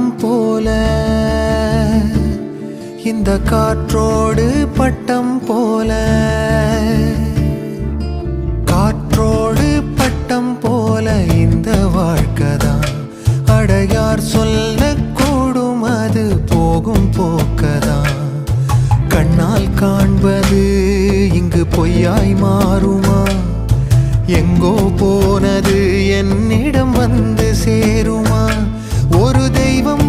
பட்டம் போல இந்த காற்றோடு பட்டம் போல காற்றோடு பட்டம் போல இந்த வாழ்க்கைதான் அடையார் சொல்லக்கூடும் அது போகும் போக்கதான் கண்ணால் காண்பது இங்கு பொய்யாய் மாறுமா எங்கோ போனது என்னிடம் வந்து சேரும்